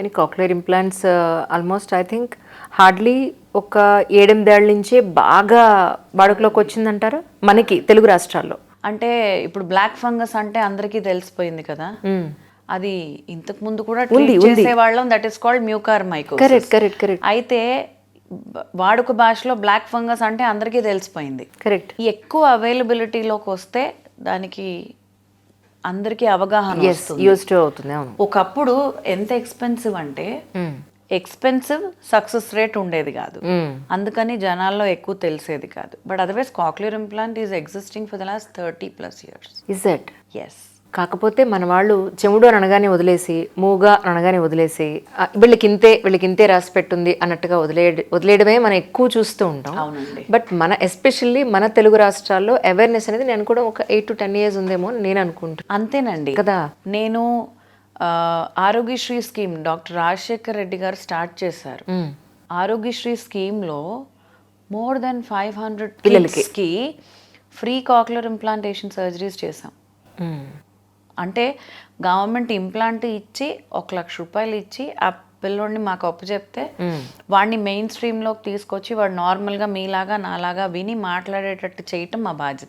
కానీ cochlear implants almost I think hardly ఒక 7-8 ఏళ్ల నుంచే బాగా వాడుకలోకి వచ్చిందంటారా మనకి తెలుగు రాష్ట్రాల్లో? అంటే ఇప్పుడు బ్లాక్ ఫంగస్ అంటే అందరికీ తెలిసిపోయింది కదా, అది ఇంతకు ముందు కూడా చేసేవాళ్ళం. That is called mucormycosis. Correct correct correct. అయితే వాడుక భాషలో బ్లాక్ ఫంగస్ అంటే అందరికీ తెలిసిపోయింది. కరెక్ట్. ఎక్కువ అవైలబిలిటీలోకి వస్తే దానికి అందరికీ అవగాహన వస్తుంది. యూస్డ్ అవుతుంది. అవును. ఒకప్పుడు ఎంత ఎక్స్పెన్సివ్ అంటే ఎక్స్పెన్సివ్, సక్సెస్ రేట్ ఉండేది కాదు, అందుకని జనాల్లో ఎక్కువ తెలిసేది కాదు. But otherwise cochlear implant is existing for the last 30+ years. Is that? Yes. కాకపోతే మన వాళ్ళు చెముడు అని అనగానే వదిలేసి, మూగా అని అనగానే వదిలేసి, వీళ్ళకి ఇంతే రాసి పెట్టుంది అన్నట్టుగా వదిలేయడమే మనం ఎక్కువ చూస్తూ ఉంటాం. అవునండి. బట్ మన ఎస్పెషల్లీ మన తెలుగు రాష్ట్రాల్లో అవేర్నెస్ అనేది నేను కూడా ఒక 8 to 10 years ఉందేమో అని నేను అనుకుంటున్నాను. అంతేనండి కదా. నేను ఆరోగ్యశ్రీ స్కీమ్ డాక్టర్ రాజశేఖర్ రెడ్డి గారు స్టార్ట్ చేశారు. ఆరోగ్యశ్రీ స్కీమ్లో మోర్ దెన్ 500 పిల్లలకి ఫ్రీ కాక్లియర్ ఇంప్లాంటేషన్ సర్జరీస్ చేశాం. అంటే గవర్నమెంట్ ఇంప్లాంట్ ఇచ్చి 1 లక్ష రూపాయలు ఇచ్చి ఆ పిల్లోడిని మాకు అప్పు చెప్తే వాడిని మెయిన్ స్ట్రీమ్లోకి తీసుకొచ్చి వాడు నార్మల్గా మీలాగా నాలాగా విని మాట్లాడేటట్టు చేయటం మా బాధ్యత.